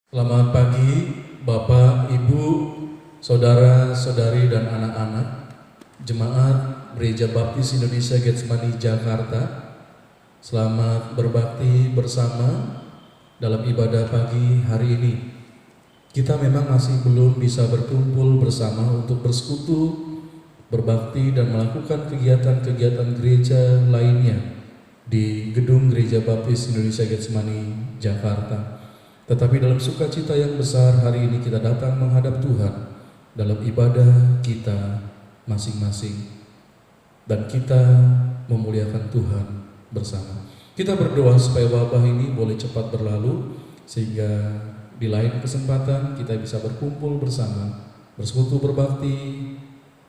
Selamat pagi Bapak, Ibu, Saudara-saudari dan anak-anak Jemaat Gereja Baptis Indonesia Getsemani Jakarta. Selamat berbakti bersama dalam ibadah pagi hari ini. Kita memang masih belum bisa berkumpul bersama untuk bersekutu, berbakti dan melakukan kegiatan-kegiatan gereja lainnya di Gedung Gereja Baptis Indonesia Getsemani Jakarta. Tetapi dalam sukacita yang besar hari ini kita datang menghadap Tuhan dalam ibadah kita masing-masing, dan kita memuliakan Tuhan bersama. Kita berdoa supaya wabah ini boleh cepat berlalu, sehingga di lain kesempatan kita bisa berkumpul bersama, bersekutu berbakti,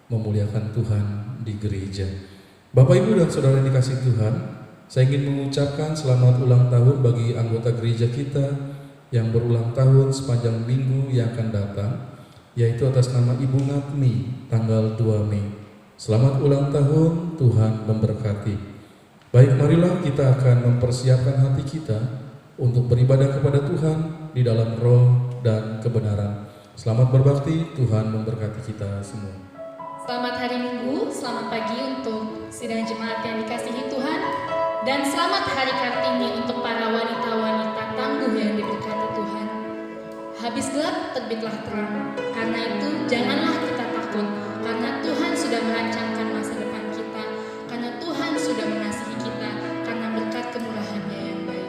memuliakan Tuhan di gereja. Bapak, Ibu dan Saudara yang dikasihi Tuhan, saya ingin mengucapkan selamat ulang tahun bagi anggota gereja kita yang berulang tahun sepanjang minggu yang akan datang, yaitu atas nama Ibu Ngatmi tanggal 2 Mei. Selamat ulang tahun, Tuhan memberkati. Baik, marilah kita akan mempersiapkan hati kita untuk beribadah kepada Tuhan di dalam roh dan kebenaran. Selamat berbakti, Tuhan memberkati kita semua. Selamat hari Minggu, selamat pagi untuk sidang jemaat yang dikasihi Tuhan, dan selamat hari Kartini untuk para wanita-wanita tangguh yang diberkati Tuhan. Habis gelap terbitlah terang, karena itu janganlah kita takut, karena Tuhan sudah merancangkan masa depan kita, karena Tuhan sudah mengasihi kita, karena berkat kemurahan-Nya yang baik.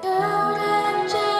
Kau rancang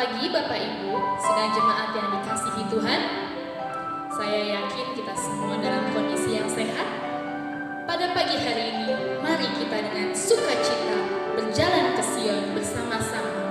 pagi Bapak Ibu, sidang jemaat yang dikasihi Tuhan. Saya yakin kita semua dalam kondisi yang sehat. Pada pagi hari ini, mari kita dengan sukacita berjalan ke Sion bersama-sama.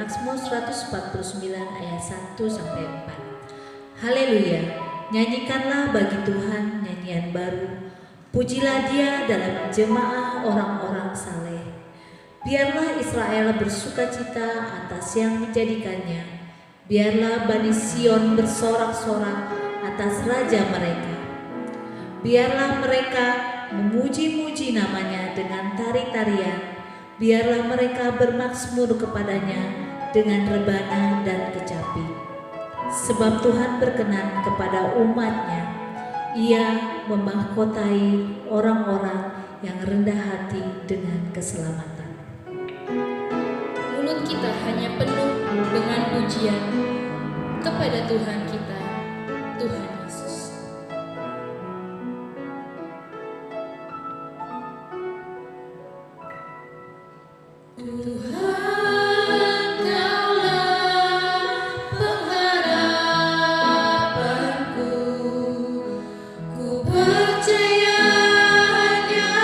Mazmur 149 ayat 1 sampai 4. Haleluya, nyanyikanlah bagi Tuhan nyanyian baru. Pujilah Dia dalam jemaah orang-orang saleh. Biarlah Israel bersukacita atas yang menjadikannya. Biarlah Bani Sion bersorak-sorak atas raja mereka. Biarlah mereka memuji-muji namanya dengan tari-tarian. Biarlah mereka bermazmur kepadanya dengan rebana dan kecapi. sebab Tuhan berkenan kepada umat-Nya. Ia memahkotai orang-orang yang rendah hati dengan keselamatan. Mulut kita hanya penuh dengan pujian kepada Tuhan kita, Tuhan Yesus. Tuhan, Kaulah pengharapanku, ku percaya hanya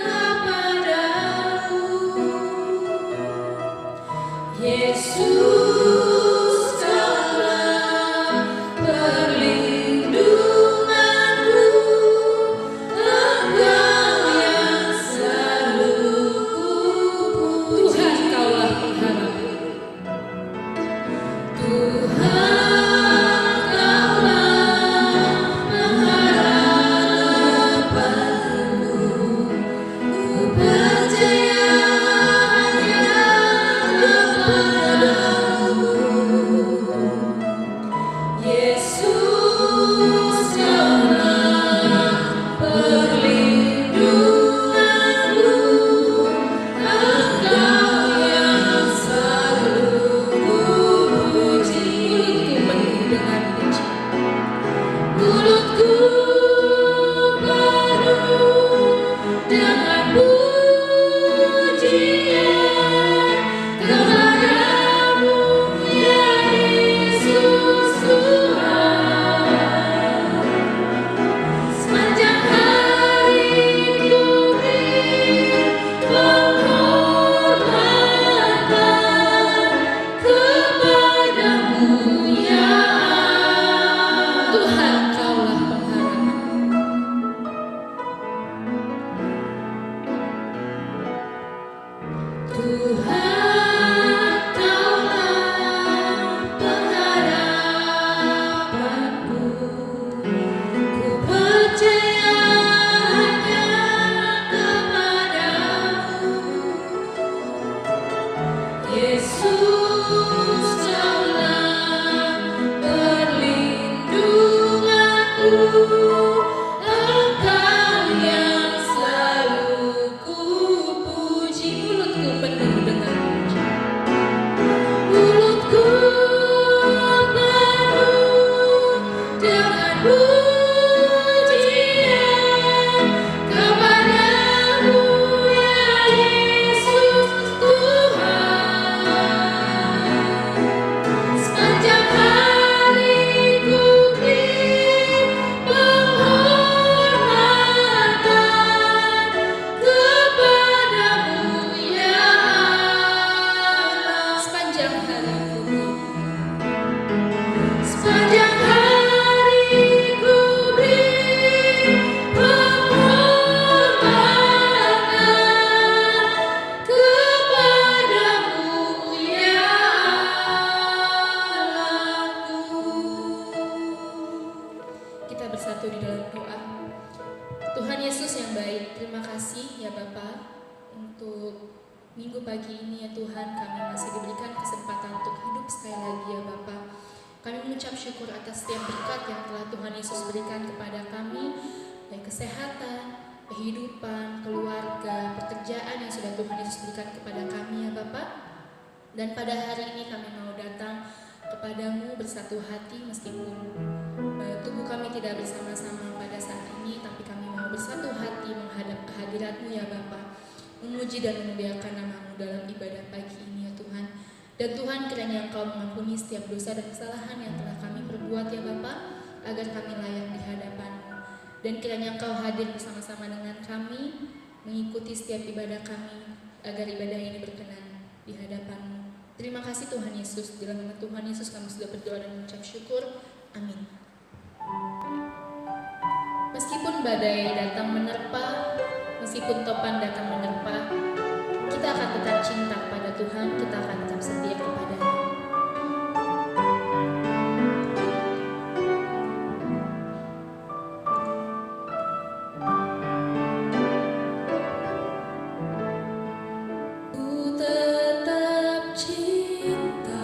kepadamu. Yesus, Kaulah perlindunganku, Engkau yang selalu ku puji. Tuhan, Kaulah pengharapanku. Tuhan, Kaulah pengharapanku, ku percaya hanya kepadamu. Yesus, Kaulah perlindunganku, Engkau yang selalu ku puji. Mulutku penuh dengan pujian kepadamu, ya Yesus Tuhan. Sepanjang hari ku beri penghormatan kepadamu, ya Tuhan. Kaulah pengharapan. Tuhan, Kaulah pengharapanku, ku percaya hanya kepadamu. Yesus, Kaulah perlindunganku, Engkau yang selalu ku puji. Mulutku penuh dengan pujian. Mulutku penuh dengan pujian kepadamu, ya Yesus Tuhan. Sepanjang hari ku beri penghormatan kepadamu, ya Allah. Sepanjang hari ku beri penghormatan kepadamu, ya Allahku. Kita bersatu di dalam doa. Tuhan Yesus yang baik, terima kasih ya Bapa untuk minggu pagi ini ya Tuhan, kami masih diberikan kesempatan untuk hidup sekali lagi ya Bapa. Kami mengucap syukur atas setiap berkat yang telah Tuhan Yesus berikan kepada kami, baik kesehatan, kehidupan, keluarga, pekerjaan yang sudah Tuhan Yesus berikan kepada kami ya Bapa. Dan pada hari ini kami mau datang kepadamu bersatu hati, meskipun tubuh kami tidak bersama-sama pada saat ini, tapi kami mau bersatu hati menghadap kehadirat-Mu ya Bapa, memuji dan memuliakan nama-Mu dalam ibadah pagi ini ya Tuhan. Dan Tuhan, kiranya Engkau mengampuni setiap dosa dan kesalahan yang telah kami perbuat ya Bapa, agar kami layak di hadapan-Mu. Dan kiranya Engkau hadir bersama-sama dengan kami, mengikuti setiap ibadah kami, agar ibadah ini berkenan di hadapan-Mu. Terima kasih Tuhan Yesus. Dalam nama Tuhan Yesus kami sudah berdoa dan mengucap syukur. Amin. Meskipun badai datang menerpa, meskipun topan datang menerpa, kita akan tetap cinta kepada Tuhan, kita akan tetap setia kepada-Nya. Ku tetap cinta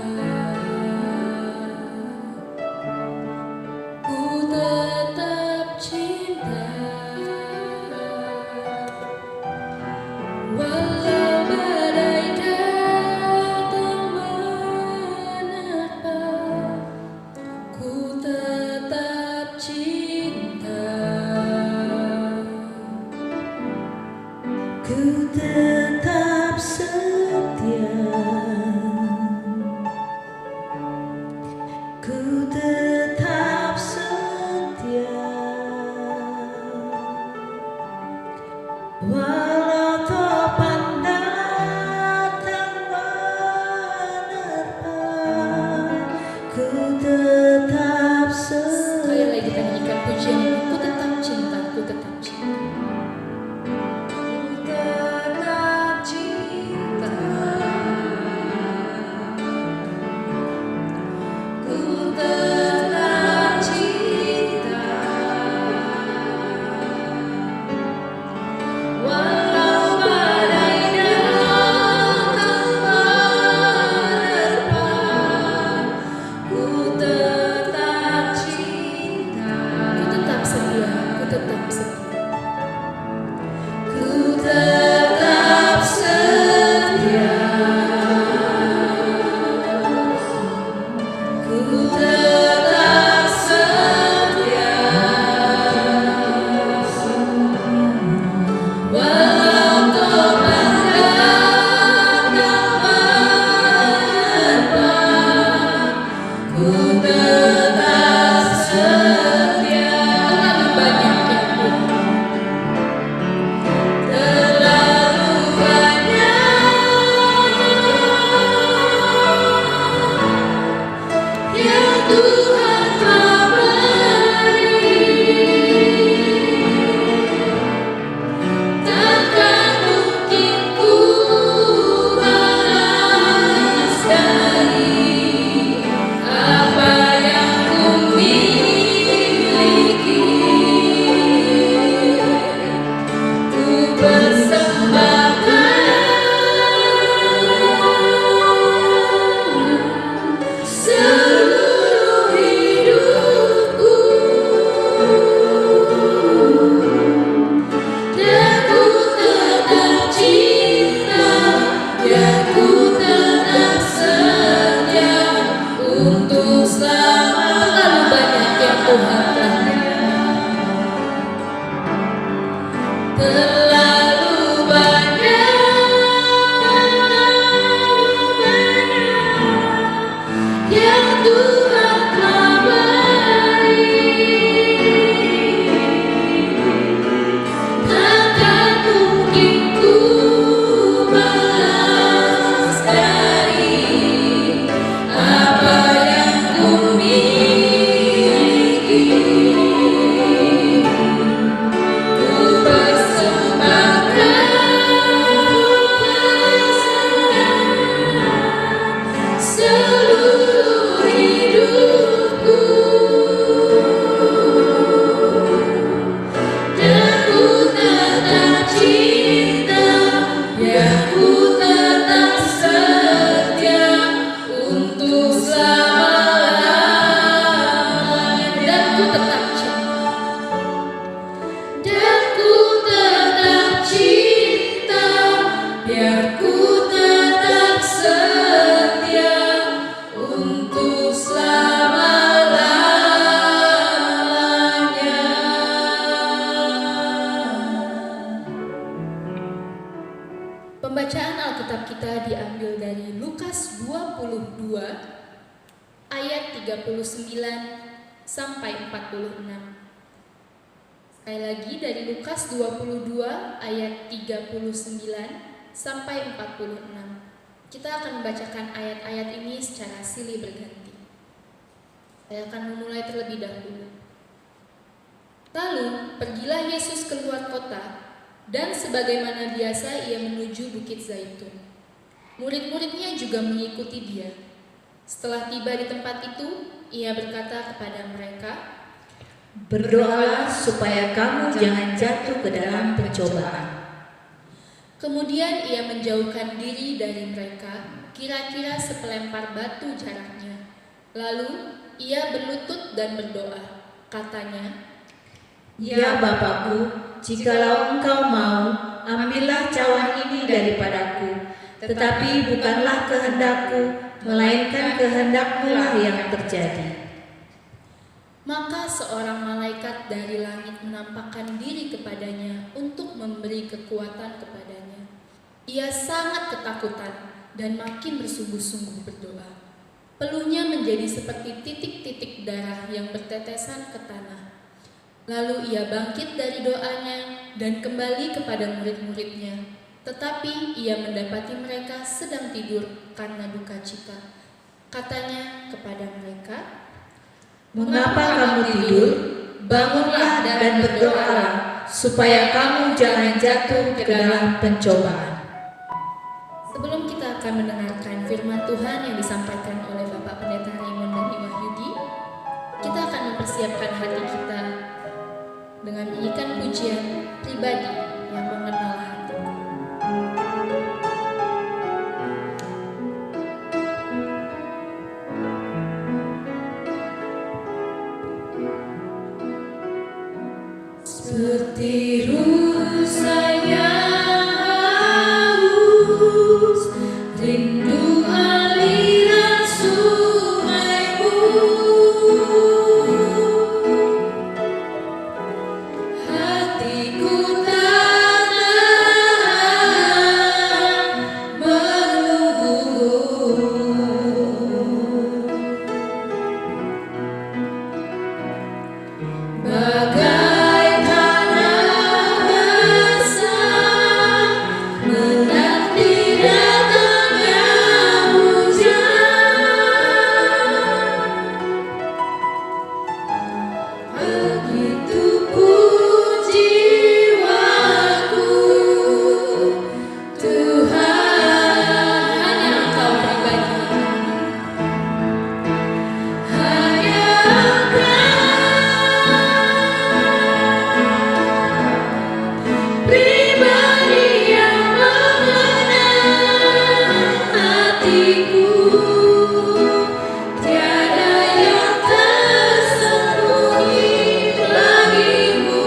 Pembacaan Alkitab kita diambil dari Lukas 22 ayat 39 sampai 46. Sekali lagi dari Lukas 22 ayat 39 sampai 46. Kita akan membacakan ayat-ayat ini secara silih berganti. Saya akan memulai terlebih dahulu. Lalu pergilah Yesus keluar kota, dan sebagaimana biasa ia menuju Bukit Zaitun. Murid-muridnya juga mengikuti dia. Setelah tiba di tempat itu, ia berkata kepada mereka, "Berdoalah supaya kamu jangan jatuh ke dalam pencobaan." Kemudian ia menjauhkan diri dari mereka, kira-kira sepelempar batu jaraknya. Lalu ia berlutut dan berdoa. Katanya, "Ya Bapakku, jikalau Engkau mau, ambillah cawan ini daripadaku. Tetapi bukanlah kehendakku, melainkan kehendak-Mu lah yang terjadi." Maka seorang malaikat dari langit menampakkan diri kepadanya untuk memberi kekuatan kepadanya. Ia sangat ketakutan dan makin bersungguh-sungguh berdoa. Peluhnya menjadi seperti titik-titik darah yang bertetesan ke tanah. Lalu ia bangkit dari doanya dan kembali kepada murid-muridnya. Tetapi ia mendapati mereka sedang tidur karena duka cita. Katanya kepada mereka, "Mengapa kamu tidur? Bangunlah dan berdoalah, supaya kamu jangan jatuh ke dalam pencobaan." Sebelum kita akan mendengarkan firman Tuhan yang disampaikan oleh Bapak Pendeta Raymond dan Ibu mempersiapkan hati kita dengan menyanyikan pujian pribadi yang mengenal hati. Seperti rusa yang haus, rindu aliran sungaimu. Hatiku tak tahan menunggu. Bagai tanah basah menanti datangnya hujan, begitu pun jiwaku, Tuhan. Hanya Engkau pribadi, Hanya pribadi yang mengenal hatiku, tiada yang tersembunyi bagimu.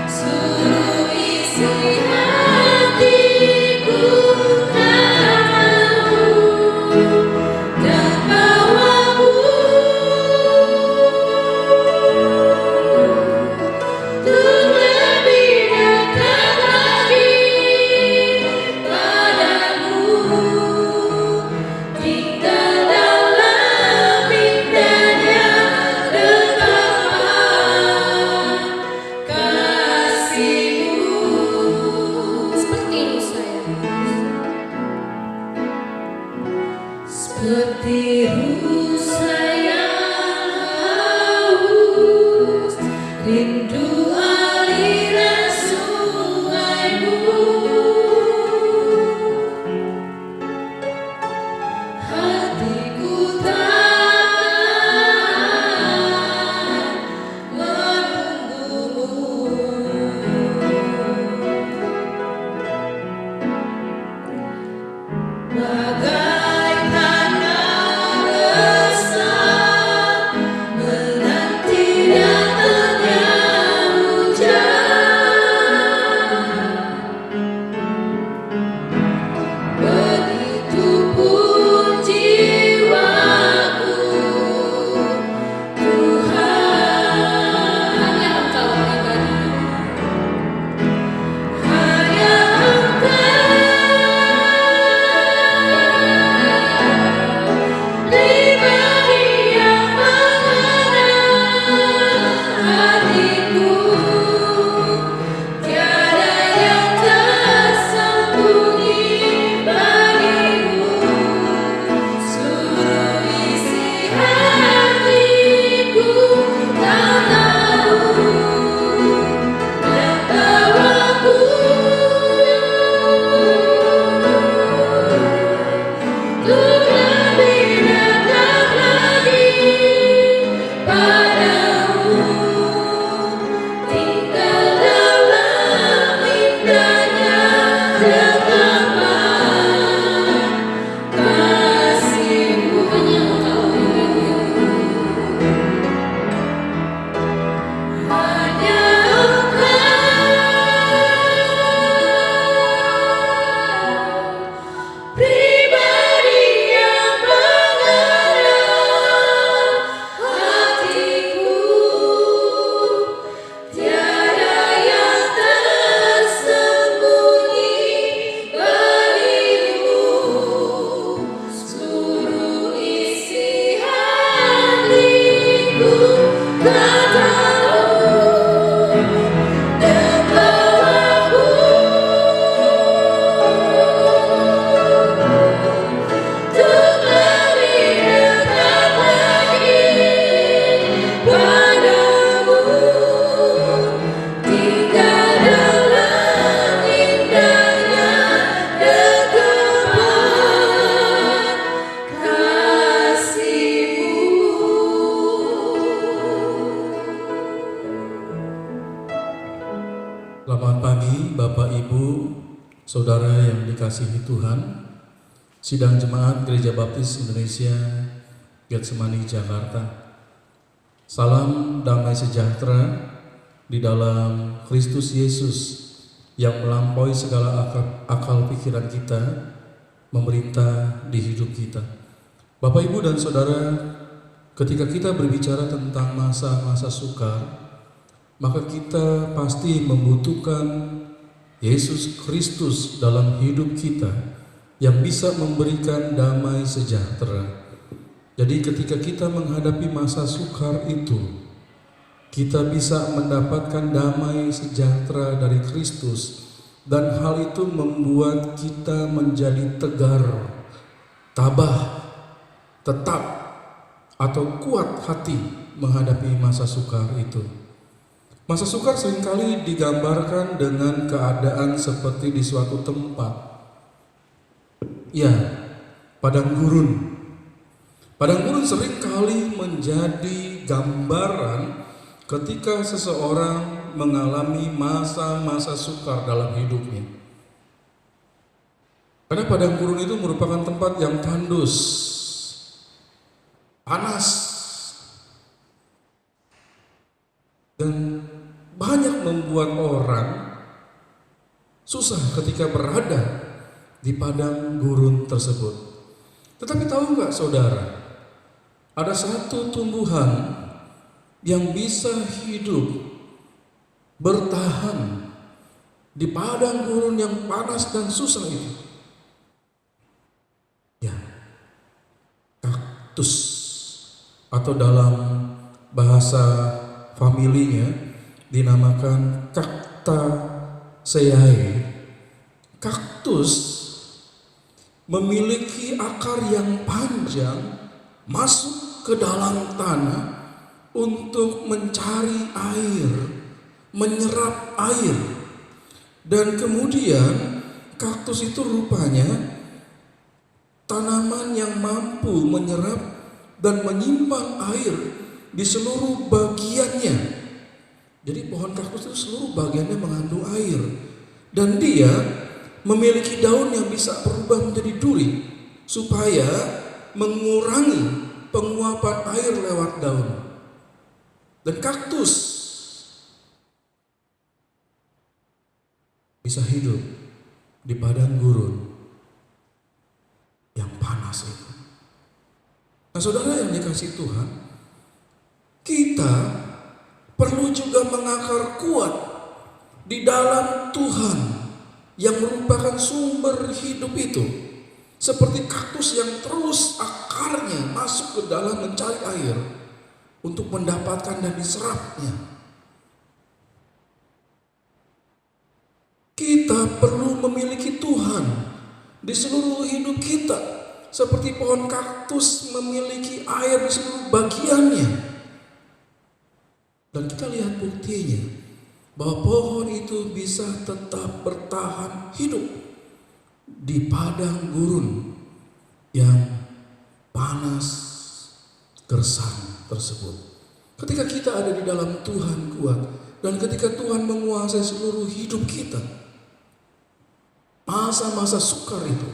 Suruh isi hatiku katamu dan bawaku untuk lebih dekat lagi padamu, tinggal dalam indahnya dekapan kasih-Mu. seperti rusa yang Seperti rusa yang haus, rindu aliran sungaimu. Hatiku tak menunggumu. Bagai tanah basah Saudara yang dikasihi Tuhan, Sidang Jemaat Gereja Baptis Indonesia Getsemani Jakarta, salam damai sejahtera di dalam Kristus Yesus yang melampaui segala akal pikiran kita, memerintah di hidup kita. Bapak, Ibu, dan Saudara, ketika kita berbicara tentang masa-masa sukar, maka kita pasti membutuhkan Yesus Kristus dalam hidup kita yang bisa memberikan damai sejahtera. Jadi ketika kita menghadapi masa sukar itu, kita bisa mendapatkan damai sejahtera dari Kristus, dan hal itu membuat kita menjadi tegar, tabah, tetap, atau kuat hati menghadapi masa sukar itu. Masa sukar seringkali digambarkan dengan keadaan seperti di suatu tempat. Ya, padang gurun. Padang gurun seringkali menjadi gambaran ketika seseorang mengalami masa-masa sukar dalam hidupnya. Karena padang gurun itu merupakan tempat yang tandus, panas, dan banyak membuat orang susah ketika berada di padang gurun tersebut. Tetapi tahu nggak saudara, ada satu tumbuhan yang bisa hidup bertahan di padang gurun yang panas dan susah itu. Ya, kaktus, atau dalam bahasa familinya dinamakan Cactaceae. Kaktus memiliki akar yang panjang masuk ke dalam tanah untuk mencari air, menyerap air. Dan kemudian kaktus itu rupanya tanaman yang mampu menyerap dan menyimpan air di seluruh bagiannya. Jadi pohon kaktus itu seluruh bagiannya mengandung air, dan dia memiliki daun yang bisa berubah menjadi duri supaya mengurangi penguapan air lewat daun. Dan kaktus bisa hidup di padang gurun yang panas itu. Nah, saudara yang dikasihi Tuhan, kita perlu juga mengakar kuat di dalam Tuhan yang merupakan sumber hidup itu. Seperti kaktus yang terus akarnya masuk ke dalam mencari air untuk mendapatkan dan diserapnya. Kita perlu memiliki Tuhan di seluruh hidup kita, seperti pohon kaktus memiliki air di seluruh bagiannya. Dan kita lihat buktinya bahwa pohon itu bisa tetap bertahan hidup di padang gurun yang panas gersang tersebut. Ketika kita ada di dalam Tuhan kuat, dan ketika Tuhan menguasai seluruh hidup kita, masa-masa sukar itu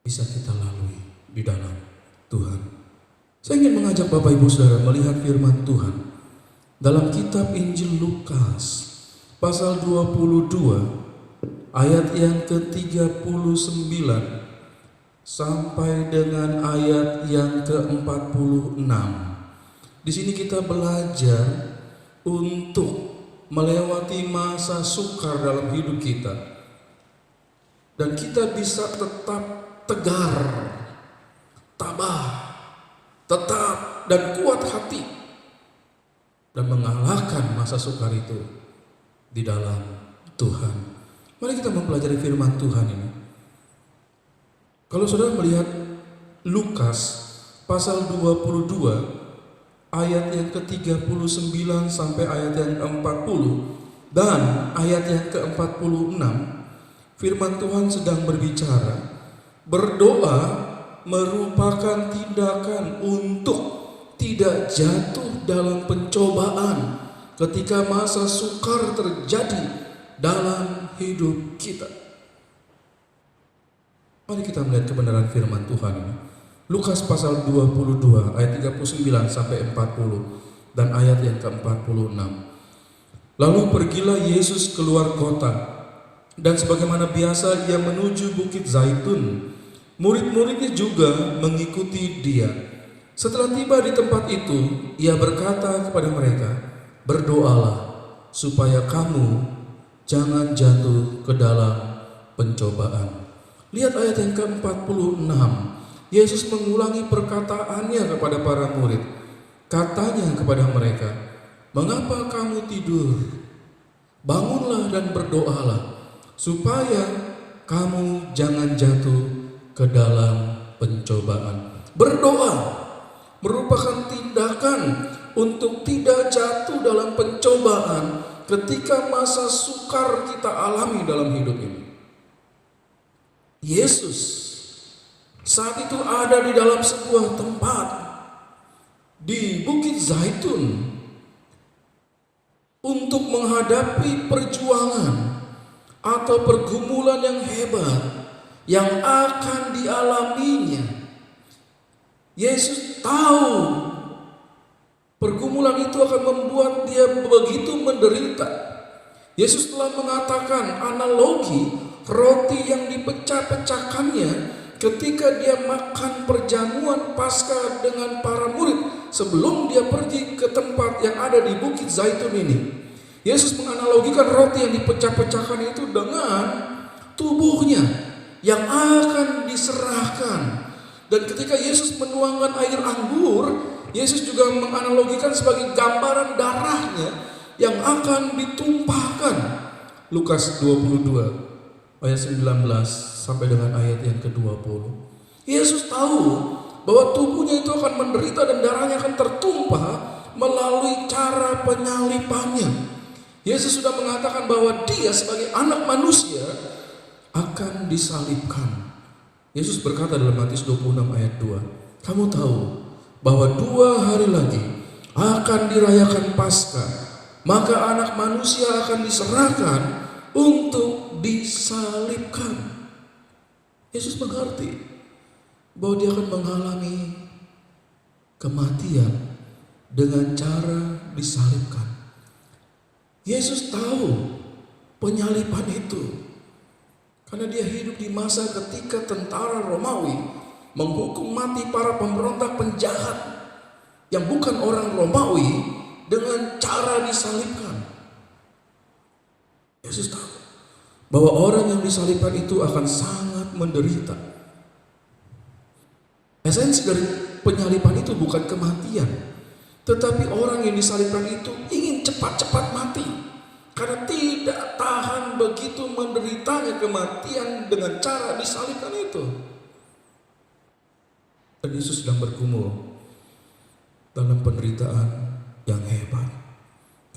bisa kita lalui di dalam Tuhan. Saya ingin mengajak Bapak Ibu Saudara melihat firman Tuhan dalam kitab Injil Lukas pasal 22 ayat yang ke-39 sampai dengan ayat yang ke-46. Di sini kita belajar untuk melewati masa sukar dalam hidup kita, dan kita bisa tetap tegar, tabah, tetap dan kuat hati, dan mengalahkan masa sukar itu di dalam Tuhan. Mari kita mempelajari firman Tuhan ini. Kalau saudara melihat Lukas pasal 22 ayat yang ke-39 sampai ayat yang ke-40 dan ayat yang ke-46, firman Tuhan sedang berbicara, berdoa merupakan tindakan untuk tidak jatuh dalam pencobaan ketika masa sukar terjadi dalam hidup kita. Mari kita melihat kebenaran firman Tuhan ini. Lukas pasal 22 ayat 39 sampai 40 dan ayat yang ke-46. Lalu pergilah Yesus keluar kota, dan sebagaimana biasa ia menuju Bukit Zaitun. Murid-muridnya juga mengikuti dia. Setelah tiba di tempat itu, ia berkata kepada mereka, "Berdoalah supaya kamu jangan jatuh ke dalam pencobaan." Lihat ayat yang ke-46. Yesus mengulangi perkataannya kepada para murid. Katanya kepada mereka, "Mengapa kamu tidur? Bangunlah dan berdoalah supaya kamu jangan jatuh ke dalam pencobaan." Berdoa merupakan tindakan untuk tidak jatuh dalam pencobaan ketika masa sukar kita alami dalam hidup ini. Yesus saat itu ada di dalam sebuah tempat di Bukit Zaitun untuk menghadapi perjuangan atau pergumulan yang hebat yang akan dialaminya. Yesus tahu pergumulan itu akan membuat dia begitu menderita. Yesus telah mengatakan analogi roti yang dipecah-pecahkannya ketika dia makan perjamuan Paskah dengan para murid sebelum dia pergi ke tempat yang ada di Bukit Zaitun ini. Yesus menganalogikan roti yang dipecah-pecahkan itu dengan tubuhnya yang akan diserahkan. Dan ketika Yesus menuangkan air anggur, Yesus juga menganalogikan sebagai gambaran darahnya yang akan ditumpahkan. Lukas 22 ayat 19 sampai dengan ayat yang ke-20. Yesus tahu bahwa tubuhnya itu akan menderita dan darahnya akan tertumpah melalui cara penyalipannya. Yesus sudah mengatakan bahwa dia sebagai anak manusia akan disalibkan. Yesus berkata dalam Matius 26 ayat 2, "Kamu tahu bahwa 2 hari lagi akan dirayakan Paskah, maka anak manusia akan diserahkan untuk disalibkan." Yesus mengerti bahwa dia akan mengalami kematian dengan cara disalibkan. Yesus tahu penyaliban itu karena dia hidup di masa ketika tentara Romawi menghukum mati para pemberontak penjahat yang bukan orang Romawi dengan cara disalibkan. Yesus tahu bahwa orang yang disalibkan itu akan sangat menderita. Esensi dari penyaliban itu bukan kematian, tetapi orang yang disalibkan itu ingin cepat-cepat mati karena tidak tahan begitu menderitanya kematian dengan cara disalibkan itu. Dan Yesus sedang bergumul dalam penderitaan yang hebat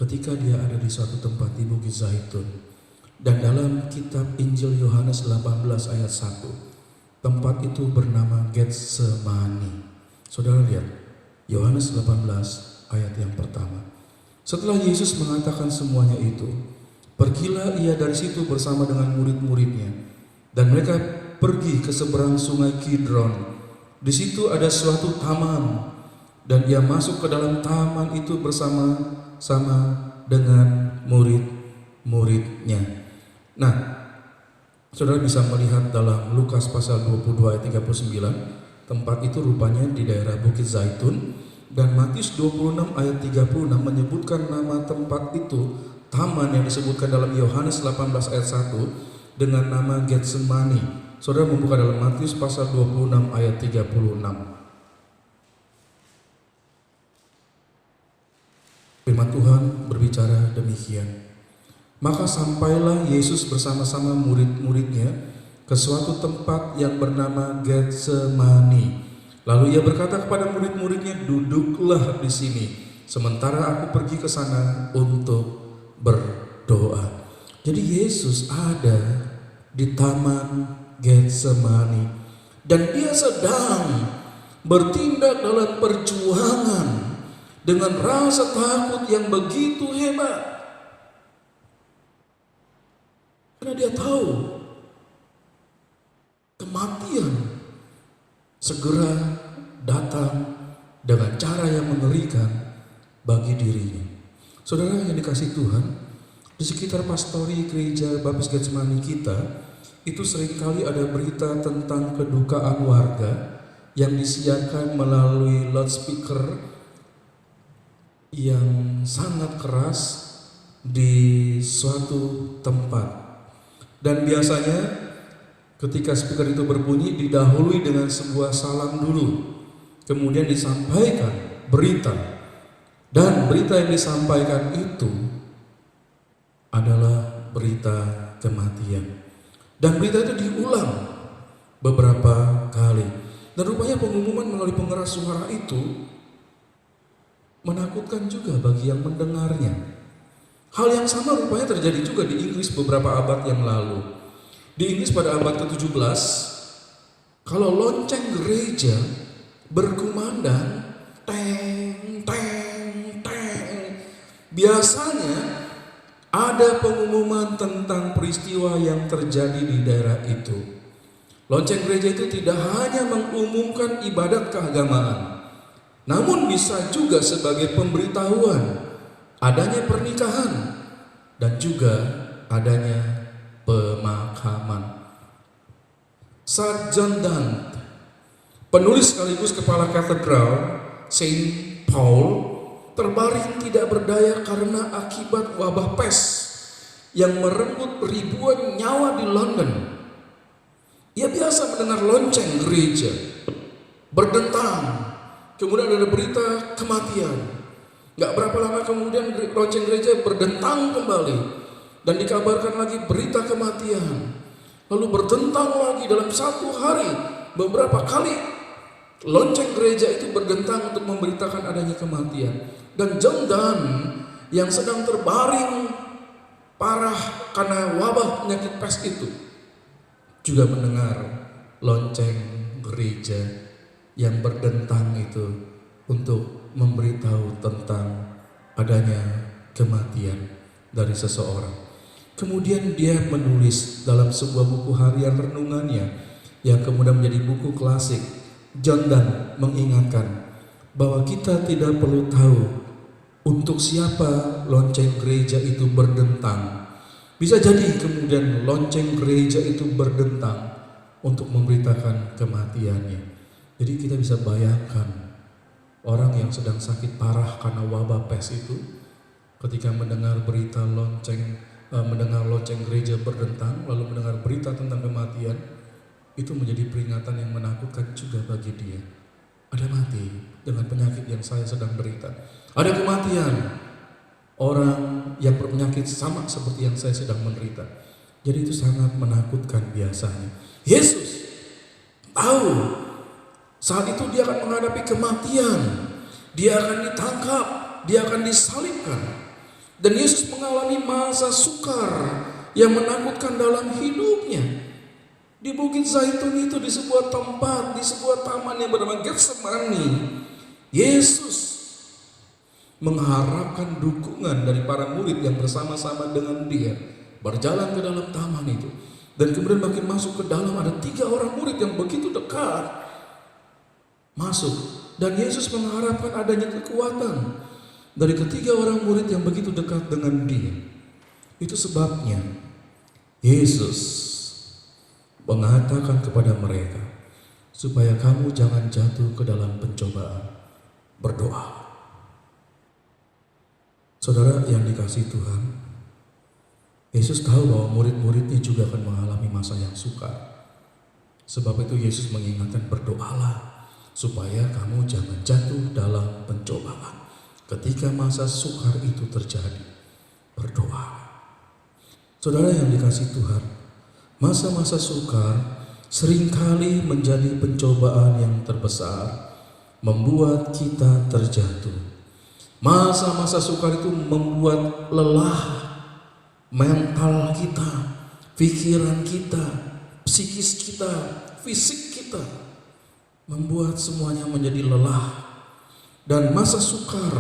ketika dia ada di suatu tempat di Bukit Zaitun. Dan dalam kitab Injil Yohanes 18 ayat 1, tempat itu bernama Getsemani. Saudara lihat, Yohanes 18 ayat yang pertama. Setelah Yesus mengatakan semuanya itu, pergilah ia dari situ bersama dengan murid-muridnya, dan mereka pergi ke seberang sungai Kidron. Di situ ada suatu taman, dan ia masuk ke dalam taman itu bersama-sama dengan murid-muridnya. Nah, saudara bisa melihat dalam Lukas pasal 22 ayat 39, tempat itu rupanya di daerah Bukit Zaitun, dan Matius 26 ayat 36 menyebutkan nama tempat itu, taman yang disebutkan dalam Yohanes 18 ayat 1 dengan nama Getsemani. Saudara membuka dalam Matius pasal 26 ayat 36. Firman Tuhan berbicara demikian. Maka sampailah Yesus bersama-sama murid-muridnya ke suatu tempat yang bernama Getsemani. Lalu ia berkata kepada murid-muridnya, "Duduklah di sini, sementara aku pergi ke sana untuk berdoa." Jadi Yesus ada di taman Getsemani dan dia sedang bertindak dalam perjuangan dengan rasa takut yang begitu hebat. Karena Karena dia tahu kematian segera datang dengan cara yang mengerikan bagi dirinya. Saudara yang dikasihi Tuhan, di sekitar pastori gereja Baptis Getsemani kita, itu seringkali ada berita tentang kedukaan warga yang disiarkan melalui loudspeaker yang sangat keras di suatu tempat. Dan biasanya ketika speaker itu berbunyi didahului dengan sebuah salam dulu, kemudian disampaikan berita. Dan berita yang disampaikan itu adalah berita kematian. Dan berita itu diulang beberapa kali. Dan rupanya pengumuman melalui pengeras suara itu menakutkan juga bagi yang mendengarnya. Hal yang sama rupanya terjadi juga di Inggris beberapa abad yang lalu. Di Inggris pada abad ke-17, kalau lonceng gereja berkumandang teng teng teng, biasanya ada pengumuman tentang peristiwa yang terjadi di daerah itu. Lonceng gereja itu tidak hanya mengumumkan ibadat keagamaan, namun bisa juga sebagai pemberitahuan adanya pernikahan dan juga adanya pemakaman. Saat John Donne, penulis sekaligus kepala katedral Saint Paul, terbaring tidak berdaya karena akibat wabah pes yang merenggut ribuan nyawa di London. Ia biasa mendengar lonceng gereja berdentang, kemudian ada berita kematian. Gak berapa lama kemudian lonceng gereja berdentang kembali dan dikabarkan lagi berita kematian. Lalu berdentang lagi dalam satu hari beberapa kali. Lonceng gereja itu berdentang untuk memberitakan adanya kematian. Dan John Donne yang sedang terbaring parah karena wabah penyakit pes itu juga mendengar lonceng gereja yang berdentang itu untuk memberitahu tentang adanya kematian dari seseorang. Kemudian dia menulis dalam sebuah buku harian renungannya yang kemudian menjadi buku klasik. John Donne mengingatkan bahwa kita tidak perlu tahu untuk siapa lonceng gereja itu berdentang. Bisa jadi kemudian lonceng gereja itu berdentang untuk memberitakan kematiannya. Jadi kita bisa bayangkan orang yang sedang sakit parah karena wabah pes itu, ketika mendengar berita mendengar lonceng gereja berdentang, lalu mendengar berita tentang kematian, itu menjadi peringatan yang menakutkan juga bagi dia. Ada mati dengan penyakit yang saya sedang derita. Ada kematian orang yang berpenyakit sama seperti yang saya sedang menderita. Jadi itu sangat menakutkan biasanya. Yesus tahu saat itu dia akan menghadapi kematian. Dia akan ditangkap, dia akan disalibkan. Dan Yesus mengalami masa sukar yang menakutkan dalam hidupnya. Di Bukit Zaitun itu, di sebuah tempat, di sebuah taman yang bernama Getsemani, Yesus mengharapkan dukungan dari para murid yang bersama-sama dengan dia berjalan ke dalam taman itu. Dan kemudian makin masuk ke dalam, ada 3 orang murid yang begitu dekat masuk. Dan Yesus mengharapkan adanya kekuatan dari ketiga orang murid yang begitu dekat dengan dia. Itu sebabnya Yesus mengatakan kepada mereka, supaya kamu jangan jatuh ke dalam pencobaan, berdoa. Saudara yang dikasihi Tuhan, Yesus tahu bahwa murid-muridnya juga akan mengalami masa yang sukar. Sebab itu Yesus mengingatkan, berdoalah supaya kamu jangan jatuh dalam pencobaan. Ketika masa sukar itu terjadi, berdoa. Saudara yang dikasihi Tuhan, masa-masa sukar seringkali menjadi pencobaan yang terbesar, membuat kita terjatuh. Masa-masa sukar itu membuat lelah mental kita, pikiran kita, psikis kita, fisik kita, membuat semuanya menjadi lelah. Dan masa sukar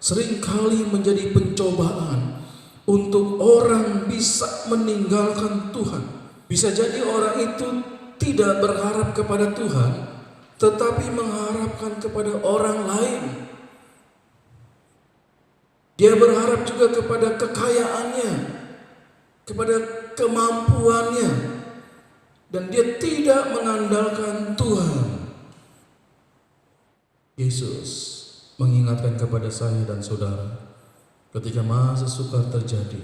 seringkali menjadi pencobaan untuk orang bisa meninggalkan Tuhan. Bisa jadi orang itu tidak berharap kepada Tuhan, tetapi mengharapkan kepada orang lain. Dia berharap juga kepada kekayaannya, kepada kemampuannya, dan dia tidak mengandalkan Tuhan. Yesus mengingatkan kepada saya dan saudara, ketika masa sukar terjadi,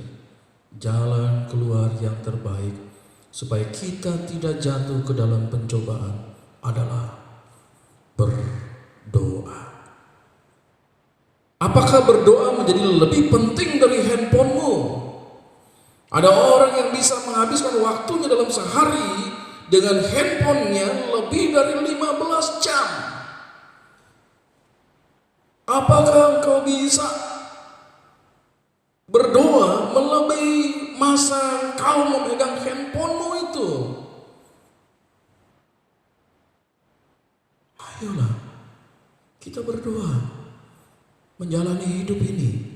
jalan keluar yang terbaik supaya kita tidak jatuh ke dalam pencobaan adalah berdoa. Apakah berdoa menjadi lebih penting dari handphonemu? Ada orang yang bisa menghabiskan waktunya dalam sehari dengan handphonenya lebih dari 15 jam. Apakah engkau bisa berdoa melebihi masa kau memegang handphonemu itu? Ayolah, kita berdoa menjalani hidup ini.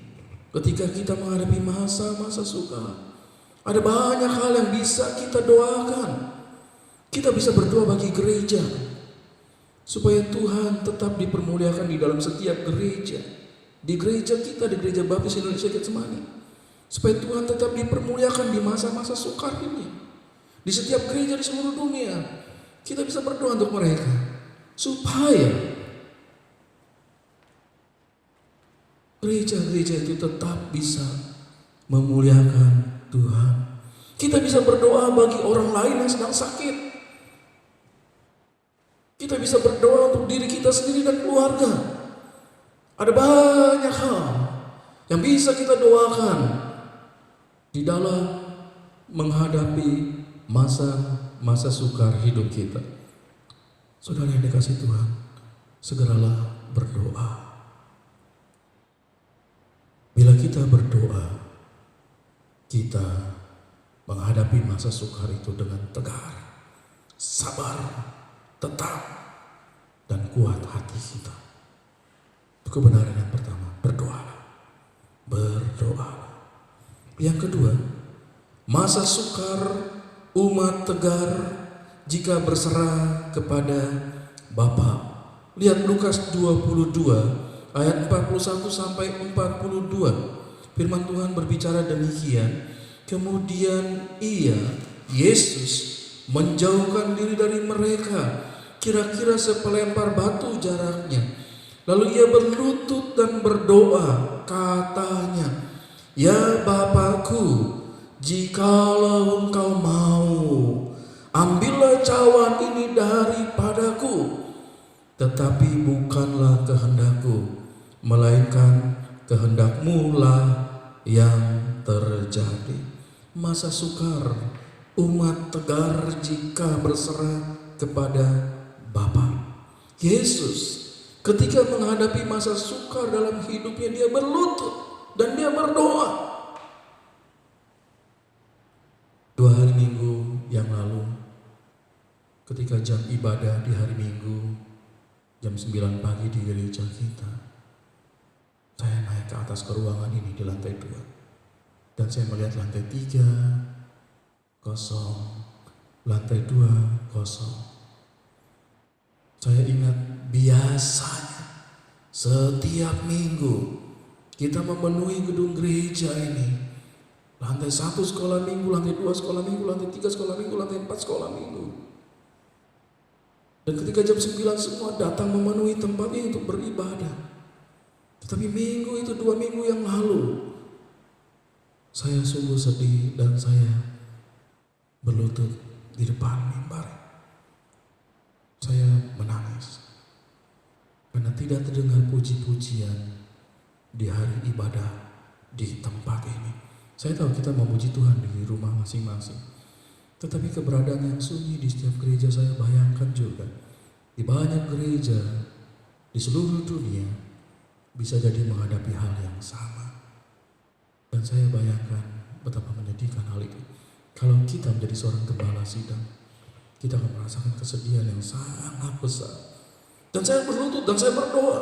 Ketika kita menghadapi masa-masa sukar, ada banyak hal yang bisa kita doakan. Kita bisa berdoa bagi gereja, supaya Tuhan tetap dipermuliakan di dalam setiap gereja. Di gereja kita, di Gereja Baptis Indonesia Getsemani, supaya Tuhan tetap dipermuliakan di masa-masa sukar ini. Di setiap gereja di seluruh dunia, kita bisa berdoa untuk mereka, supaya gereja-gereja itu tetap bisa memuliakan Tuhan. Kita bisa berdoa bagi orang lain yang sedang sakit. Kita bisa berdoa untuk diri kita sendiri dan keluarga. Ada banyak hal yang bisa kita doakan di dalam menghadapi masa-masa sukar hidup kita. Saudara yang dikasihi Tuhan, segeralah berdoa. Bila kita berdoa, kita menghadapi masa sukar itu dengan tegar, sabar, tetap, dan kuat hati kita. Itu kebenaran yang pertama, berdoalah. Berdoalah. Yang kedua, masa sukar umat tegar jika berserah kepada Bapa. Lihat Lukas 22 ayat 41 sampai 42. Firman Tuhan berbicara demikian. Kemudian Yesus menjauhkan diri dari mereka, kira-kira sepelempar batu jaraknya. Lalu ia berlutut dan berdoa, katanya, "Ya Bapakku, jikalau Engkau mau, ambillah cawan ini daripadaku. Tetapi bukanlah kehendakku, melainkan kehendak-Mu lah yang terjadi." Masa sukar umat tegar jika berserah kepada Bapa. Yesus ketika menghadapi masa sukar dalam hidupnya, dia berlutut dan dia berdoa. 2 hari Minggu yang lalu, ketika jam ibadah di hari Minggu jam 9 pagi di gereja kita, saya naik ke atas ke ruangan ini di lantai 2. Dan saya melihat lantai 3 kosong, lantai 2 kosong. Saya ingat biasanya setiap minggu kita memenuhi gedung gereja ini. Lantai 1 sekolah minggu, lantai 2 sekolah minggu, lantai 3 sekolah minggu, lantai 4 sekolah minggu. Dan ketika jam 9 semua datang memenuhi tempat ini untuk beribadah. Tetapi minggu itu 2 minggu yang lalu, saya sungguh sedih dan saya berlutut di depan mimbar. Saya menangis karena tidak terdengar puji-pujian di hari ibadah di tempat ini. Saya tahu kita memuji Tuhan di rumah masing-masing, tetapi keberadaan yang sunyi di setiap gereja saya bayangkan juga di banyak gereja di seluruh dunia bisa jadi menghadapi hal yang sama. Dan saya bayangkan betapa menyedihkan hal itu. Kalau kita menjadi seorang gembala sidang, kita akan merasakan kesedihan yang sangat besar. Dan saya berlutut dan saya berdoa.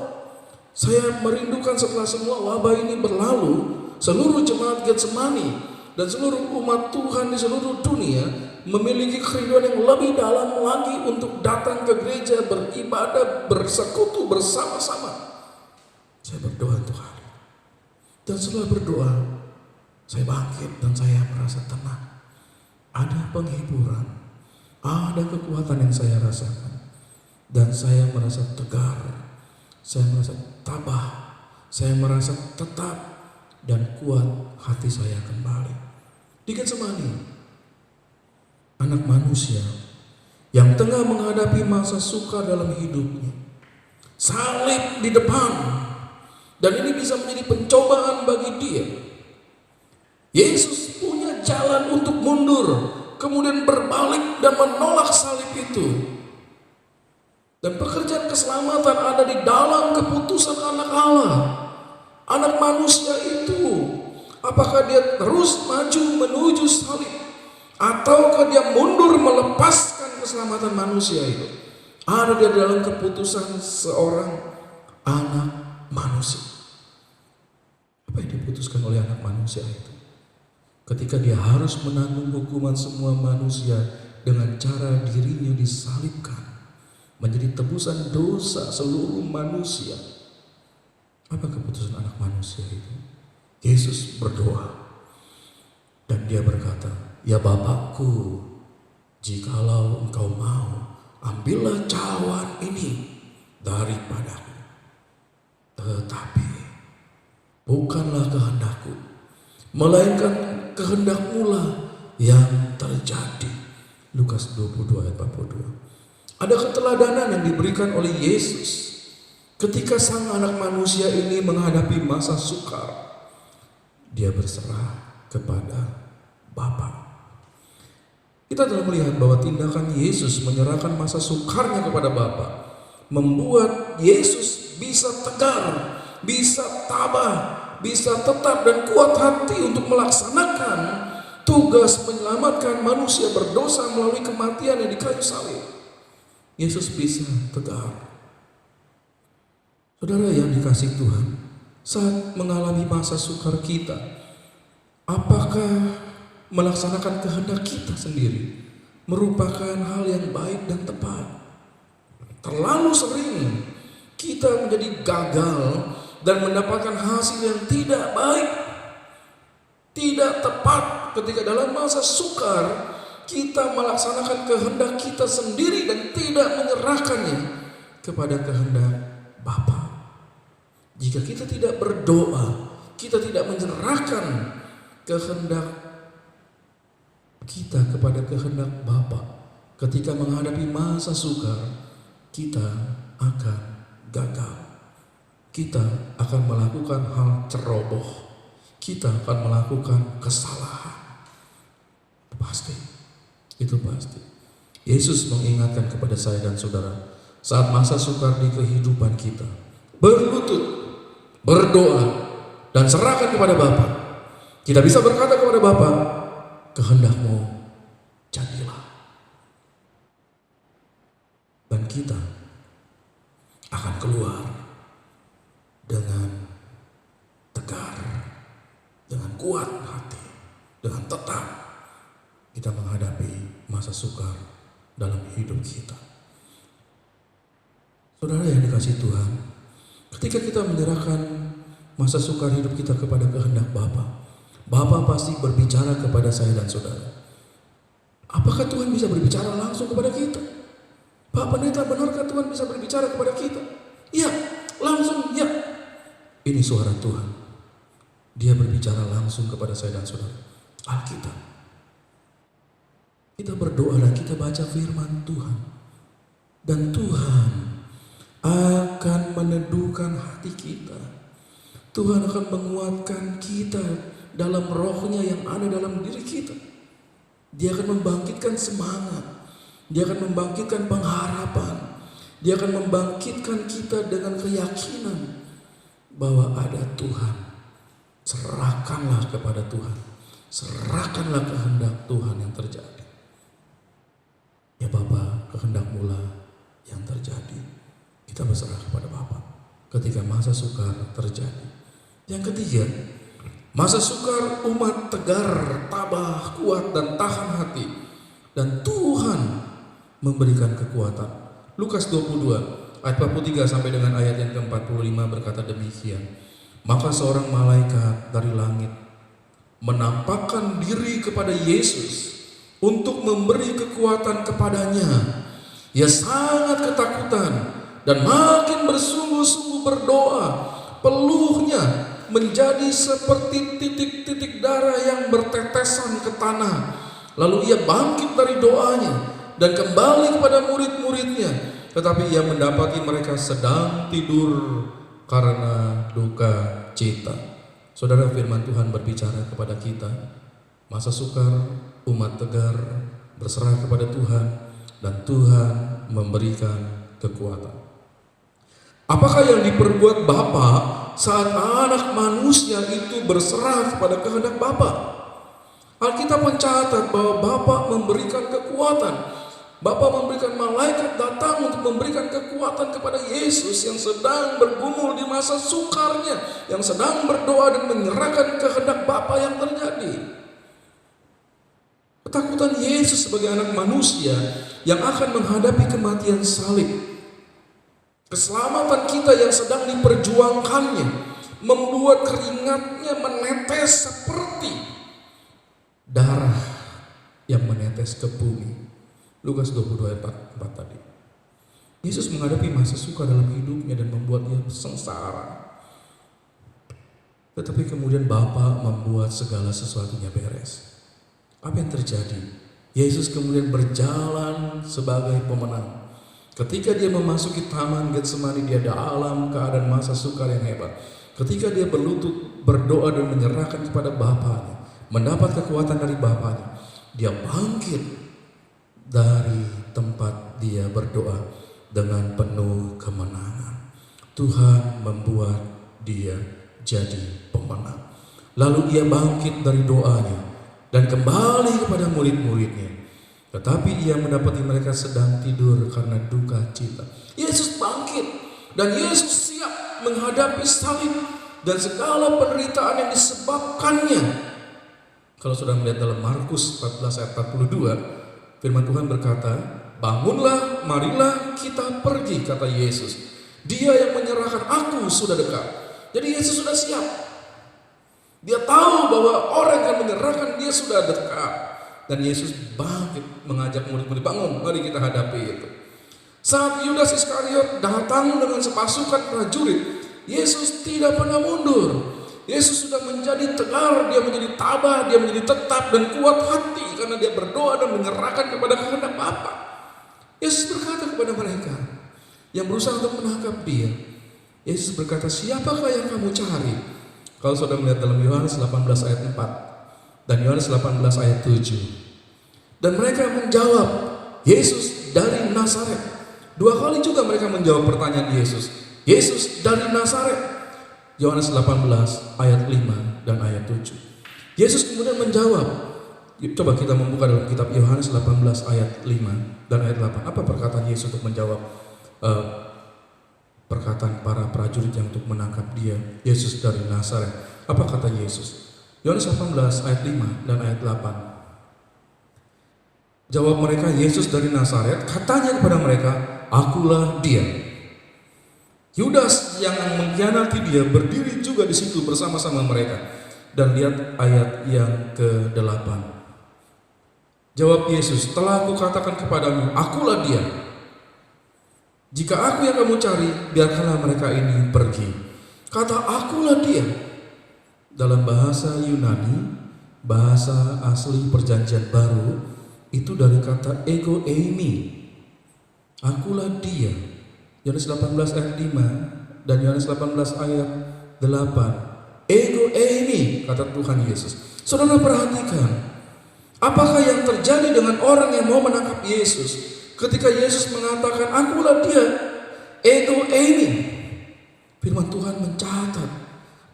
Saya merindukan setelah semua wabah ini berlalu, seluruh jemaat Getsemani dan seluruh umat Tuhan di seluruh dunia memiliki kerinduan yang lebih dalam lagi untuk datang ke gereja, beribadah, bersekutu bersama-sama. Saya berdoa untuk hal itu. Dan setelah berdoa, saya bangkit dan saya merasa tenang. Ada penghiburan, ada kekuatan yang saya rasakan. Dan saya merasa tegar, saya merasa tabah, saya merasa tetap dan kuat hati saya kembali. Di Getsemani, anak manusia yang tengah menghadapi masa sukar dalam hidupnya, salib di depan, dan ini bisa menjadi pencobaan bagi dia. Yesus punya jalan untuk mundur, kemudian berbalik dan menolak salib itu. Dan pekerjaan keselamatan ada di dalam keputusan anak Allah. Anak manusia itu, apakah dia terus maju menuju salib, ataukah dia mundur melepaskan keselamatan manusia itu? Ada di dalam keputusan seorang anak manusia. Apa yang diputuskan oleh anak manusia itu? Ketika dia harus menanggung hukuman semua manusia dengan cara dirinya disalibkan, menjadi tebusan dosa seluruh manusia. Apa keputusan anak manusia itu? Yesus berdoa dan dia berkata, "Ya Bapakku, jikalau engkau mau, ambillah cawan ini daripadaku. Tetapi bukanlah kehendakku, melainkan kehendakmu lah yang terjadi." Lukas 22 ayat 42. Ada keteladanan yang diberikan oleh Yesus ketika sang anak manusia ini menghadapi masa sukar. Dia berserah kepada Bapa. Kita telah melihat bahwa tindakan Yesus menyerahkan masa sukarnya kepada Bapa membuat Yesus bisa tegar, bisa tabah, bisa tetap dan kuat hati untuk melaksanakan tugas menyelamatkan manusia berdosa melalui kematian yang di kayu salib. Yesus bisa tegar. Saudara yang dikasihi Tuhan, saat mengalami masa sukar kita, apakah melaksanakan kehendak kita sendiri merupakan hal yang baik dan tepat? Terlalu sering kita menjadi gagal dan mendapatkan hasil yang tidak baik, tidak tepat ketika dalam masa sukar kita melaksanakan kehendak kita sendiri dan tidak menyerahkannya kepada kehendak Bapa. Jika kita tidak berdoa, kita tidak menyerahkan kehendak kita kepada kehendak Bapa, ketika menghadapi masa sukar, kita akan gagal. Kita akan melakukan hal ceroboh. Kita akan melakukan kesalahan. Itu pasti. Yesus mengingatkan kepada saya dan saudara, saat masa sukar di kehidupan kita, berlutut, berdoa, dan serahkan kepada Bapa. Kita bisa berkata kepada Bapa, kehendak-Mu jadilah. Dan kita akan keluar dengan tegar, dengan kuat hati, dengan tetap kita menghadapi masa sukar dalam hidup kita. Saudara yang dikasihi Tuhan, ketika kita menyerahkan masa sukar hidup kita kepada kehendak Bapa, Bapa pasti berbicara kepada saya dan saudara. Apakah Tuhan bisa berbicara langsung kepada kita? Pak Pendeta, benarkah Tuhan bisa berbicara kepada kita? Iya, langsung ya. Ini suara Tuhan. Dia berbicara langsung kepada saya dan saudara. Alkitab. Kita berdoa dan kita baca firman Tuhan. Dan Tuhan akan meneduhkan hati kita. Tuhan akan menguatkan kita dalam rohnya yang ada dalam diri kita. Dia akan membangkitkan semangat. Dia akan membangkitkan pengharapan. Dia akan membangkitkan kita dengan keyakinan bahwa ada Tuhan. Serahkanlah kepada Tuhan. Serahkanlah kehendak Tuhan yang terjadi. Ya Bapa, kehendak-Mu lah yang terjadi. Kita berserah kepada Bapa ketika masa sukar terjadi. Yang ketiga, Masa sukar umat tegar, tabah, kuat dan tahan hati, dan Tuhan memberikan kekuatan. Lukas 22 ayat 43 sampai dengan ayat yang ke-45 berkata demikian. Maka seorang malaikat dari langit menampakkan diri kepada Yesus untuk memberi kekuatan kepadanya. Ia sangat ketakutan dan makin bersungguh-sungguh berdoa. Peluhnya menjadi seperti titik-titik darah yang bertetesan ke tanah. Lalu ia bangkit dari doanya dan kembali kepada murid-muridnya. Tetapi ia mendapati mereka sedang tidur karena duka cita. Saudara, firman Tuhan berbicara kepada kita. Masa sukar, umat tegar berserah kepada Tuhan, dan Tuhan memberikan kekuatan. Apakah yang diperbuat Bapa saat anak manusia itu berserah kepada kehendak Bapa? Alkitab mencatat bahwa Bapa memberikan kekuatan. Bapa memberikan malaikat datang untuk memberikan kekuatan kepada Yesus yang sedang bergumul di masa sukarnya, yang sedang berdoa dan menyerahkan kehendak Bapa yang terjadi. Ketakutan Yesus sebagai anak manusia yang akan menghadapi kematian salib, keselamatan kita yang sedang diperjuangkannya, membuat keringatnya menetes seperti darah yang menetes ke bumi. Lukas 22 ayat 4 tadi. Yesus menghadapi masa suka dalam hidupnya dan membuat dia sengsara. Tetapi kemudian Bapa membuat segala sesuatunya beres. Apa yang terjadi? Yesus kemudian berjalan sebagai pemenang. Ketika dia memasuki taman Getsemani, dia dalam keadaan masa sukar yang hebat. Ketika dia berlutut berdoa dan menyerahkan kepada Bapanya, mendapat kekuatan dari Bapanya, dia bangkit dari tempat dia berdoa dengan penuh kemenangan. Tuhan membuat dia jadi pemenang. Lalu ia bangkit dari doanya dan kembali kepada murid-muridnya. Tetapi ia mendapati mereka sedang tidur karena duka cita. Yesus bangkit dan Yesus siap menghadapi salib dan segala penderitaan yang disebabkannya. Kalau sudah melihat dalam Markus 14 ayat 42, firman Tuhan berkata, bangunlah, marilah kita pergi, kata Yesus. Dia yang menyerahkan aku sudah dekat. Jadi Yesus sudah siap. Dia tahu bahwa orang yang menyerahkan dia sudah dekat. Dan Yesus bangkit mengajak murid-murid, bangun, mari kita hadapi itu. Saat Yudas Iskariot datang dengan sepasukan prajurit, Yesus tidak pernah mundur. Yesus sudah menjadi tegar, dia menjadi tabah, dia menjadi tetap dan kuat hati karena dia berdoa dan menyerahkan kepada kehendak Bapa. Yesus berkata kepada mereka yang berusaha untuk menangkap dia. Yesus berkata, siapakah yang kamu cari? Kalau sudah melihat dalam Yohanes 18 ayat 4 dan Yohanes 18 ayat 7. Dan mereka menjawab, Yesus dari Nazaret. Dua kali juga mereka menjawab pertanyaan Yesus. Yesus dari Nazaret. Yohanes 18 ayat 5 dan ayat 7. Yesus kemudian menjawab. Coba kita membuka dalam kitab Yohanes 18 ayat 5 dan ayat 8. Apa perkataan Yesus untuk menjawab perkataan para prajurit yang untuk menangkap dia, Yesus dari Nazaret? Apa kata Yesus? Yohanes 18 ayat 5 dan ayat 8. Jawab mereka, Yesus dari Nazaret. Katanya kepada mereka, akulah dia. Yudas yang mengkhianati dia berdiri juga di situ bersama-sama mereka. Dan lihat ayat yang ke-8. Jawab Yesus, telah aku katakan kepadamu, akulah dia. Jika aku yang kamu cari, biarkanlah mereka ini pergi. Kata akulah dia dalam bahasa Yunani, bahasa asli Perjanjian Baru, itu dari kata ego eimi. Akulah dia. Yohanes 18 ayat 5 dan Yohanes 18 ayat 8. Ego eimi, kata Tuhan Yesus. Saudara perhatikan, apakah yang terjadi dengan orang yang mau menangkap Yesus ketika Yesus mengatakan akulah dia, ego eimi. Firman Tuhan mencatat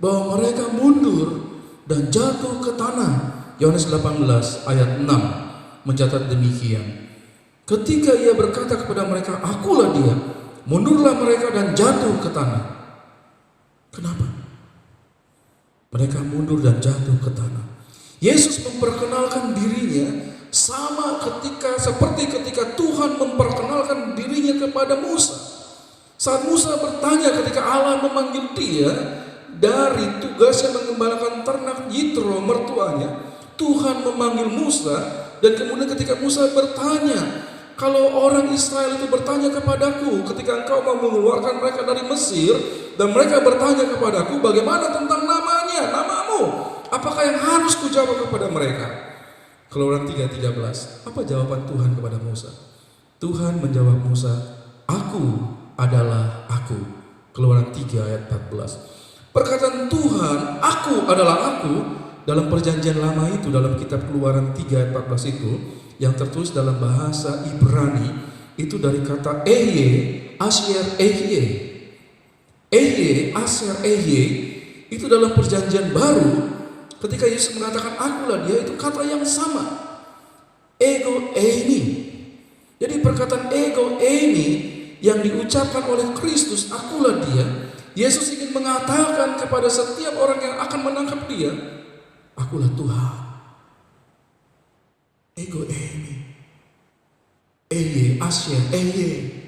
bahwa mereka mundur dan jatuh ke tanah. Yohanes 18 ayat 6 mencatat demikian. Ketika ia berkata kepada mereka, akulah dia, mundurlah mereka dan jatuh ke tanah. Kenapa? Mereka mundur dan jatuh ke tanah. Yesus memperkenalkan dirinya seperti ketika Tuhan memperkenalkan dirinya kepada Musa. Saat Musa bertanya ketika Allah memanggil dia dari tugasnya mengembalakan ternak Yitro mertuanya, Tuhan memanggil Musa, dan kemudian ketika Musa bertanya, kalau orang Israel itu bertanya kepadaku ketika engkau mau mengeluarkan mereka dari Mesir, dan mereka bertanya kepadaku bagaimana tentang namanya, namamu, apakah yang harus kujawab kepada mereka? Keluaran 3:13. Apa jawaban Tuhan kepada Musa? Tuhan menjawab Musa, aku adalah aku. Keluaran 3 ayat 14. Perkataan Tuhan, aku adalah aku, dalam perjanjian lama itu, dalam kitab Keluaran 3 ayat 14 itu, yang tertulis dalam bahasa Ibrani, itu dari kata Ehye, Asher Ehye. Ehye, Asher Ehye, itu dalam perjanjian baru, ketika Yesus mengatakan akulah dia, itu kata yang sama. Ego eimi. Jadi perkataan ego eimi yang diucapkan oleh Kristus, akulah dia. Yesus ingin mengatakan kepada setiap orang yang akan menangkap dia, akulah Tuhan. Ego eimi. Eye, Asher, Eye.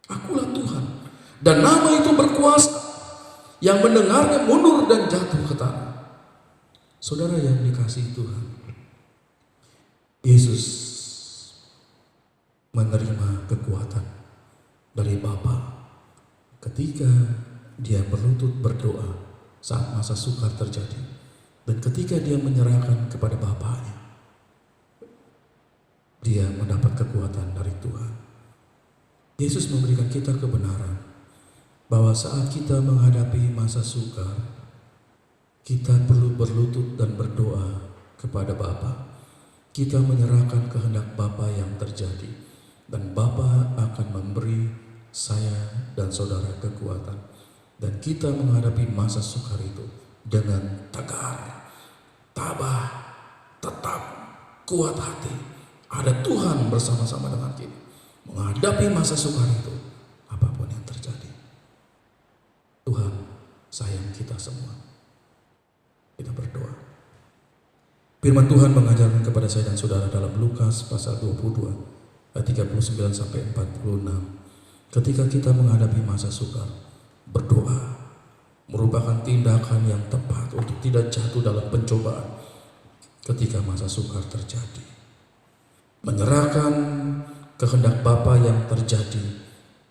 Akulah Tuhan. Dan nama itu berkuasa. Yang mendengarnya mundur dan jatuh ke tanah. Saudara yang dikasihi Tuhan, Yesus menerima kekuatan dari Bapa ketika dia berlutut berdoa saat masa sukar terjadi, dan ketika dia menyerahkan kepada Bapanya, dia mendapat kekuatan dari Tuhan. Yesus memberikan kita kebenaran bahwa saat kita menghadapi masa sukar, kita perlu berlutut dan berdoa kepada Bapa. Kita menyerahkan kehendak Bapa yang terjadi, dan Bapa akan memberi saya dan saudara kekuatan, dan kita menghadapi masa sukar itu dengan tegar, tabah, tetap, kuat hati. Ada Tuhan bersama-sama dengan kita menghadapi masa sukar itu, apapun yang terjadi. Tuhan sayang kita semua. Kita berdoa. Firman Tuhan mengajarkan kepada saya dan saudara dalam Lukas pasal 22 ayat 39 sampai 46. Ketika kita menghadapi masa sukar, berdoa merupakan tindakan yang tepat untuk tidak jatuh dalam pencobaan ketika masa sukar terjadi. Menyerahkan kehendak Bapa yang terjadi,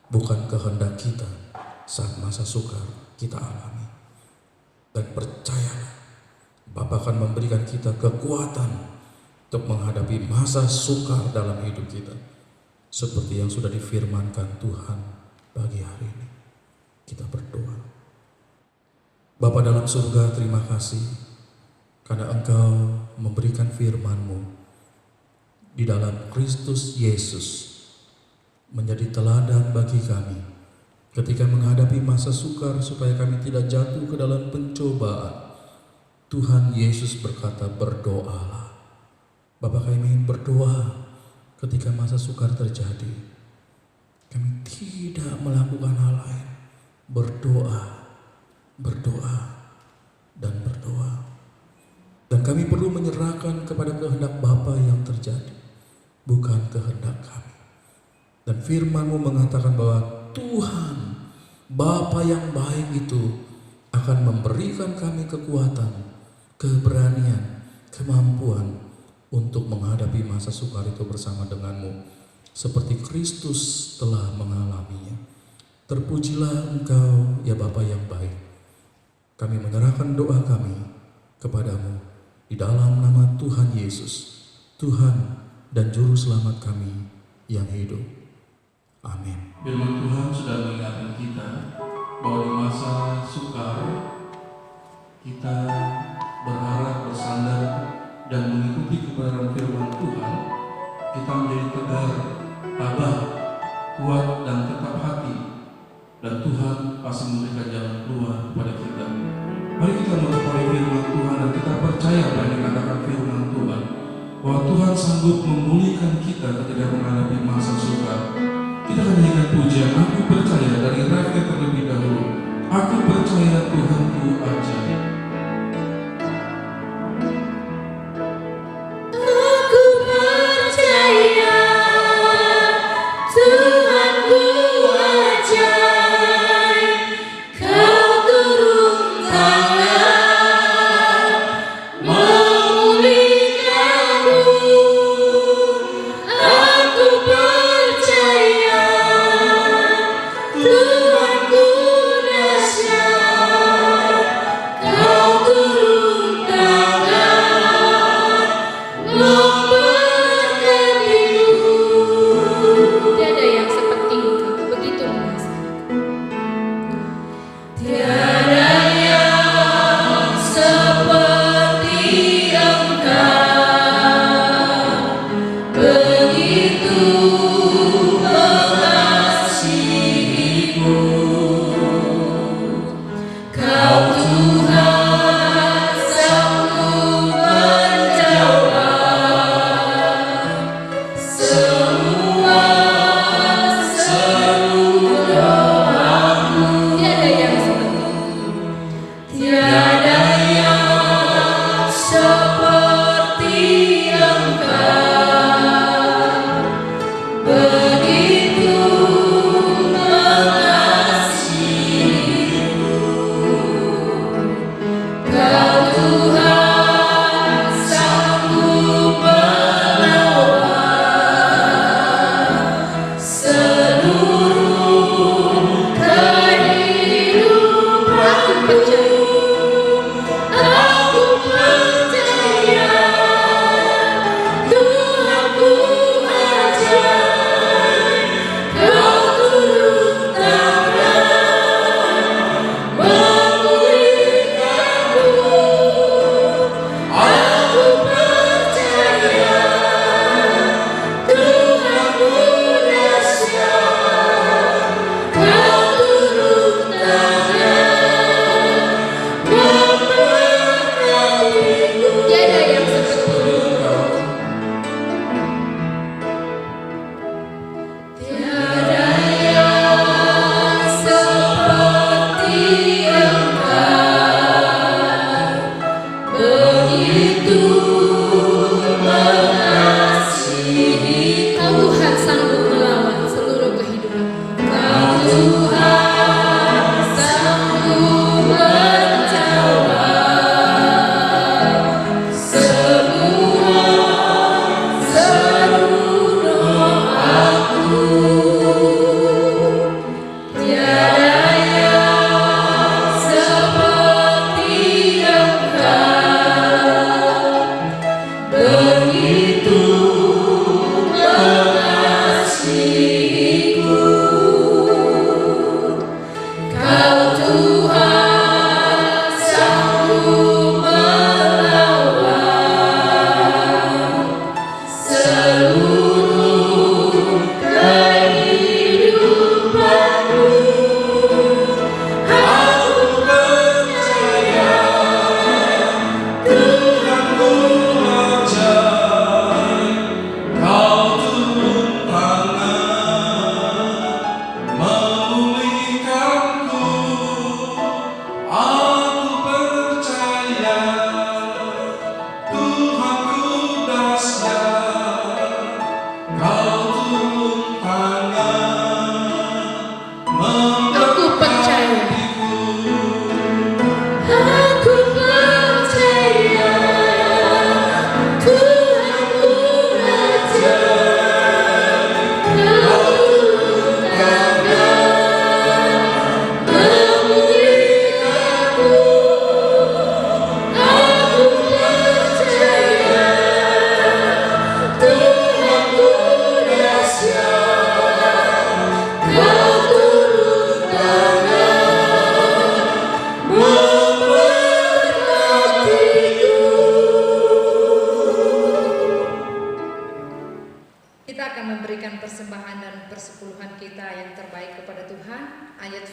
bukan kehendak kita saat masa sukar kita alami. Dan percayalah, Bapa akan memberikan kita kekuatan untuk menghadapi masa sukar dalam hidup kita, seperti yang sudah difirmankan Tuhan pagi hari ini. Kita berdoa. Bapa dalam surga, terima kasih karena Engkau memberikan firman-Mu di dalam Kristus Yesus menjadi teladan bagi kami ketika menghadapi masa sukar, supaya kami tidak jatuh ke dalam pencobaan. Tuhan Yesus berkata, berdoalah. Bapak, kami ingin berdoa ketika masa sukar terjadi. Kami tidak melakukan hal lain. Berdoa, berdoa, dan berdoa. Dan kami perlu menyerahkan kepada kehendak Bapa yang terjadi, bukan kehendak kami. Dan firman-Mu mengatakan bahwa Tuhan Bapa yang baik itu akan memberikan kami kekuatan, keberanian, kemampuan untuk menghadapi masa sukar itu bersama dengan-Mu, seperti Kristus telah mengalaminya. Terpujilah Engkau ya Bapa yang baik. Kami menyerahkan doa kami kepadamu di dalam nama Tuhan Yesus, Tuhan dan Juru Selamat kami yang hidup. Amin. Firman Tuhan sudah mengingatkan kita bahwa di masa sukar kita berharap, bersandar, dan mengikuti kebenaran firman Tuhan. Kita menjadi tegar, tabah, kuat, dan tetap hati, dan Tuhan pasti memberikan jalan keluar kepada kita. Mari kita mengetahui firman Tuhan dan kita percaya apa yang dikatakan firman Tuhan, bahwa Tuhan sanggup memulihkan kita ketika menghadapi masa sukar. Kita akan nyanyikan pujian, aku percaya, dari refnya terlebih dahulu. Aku percaya Tuhanku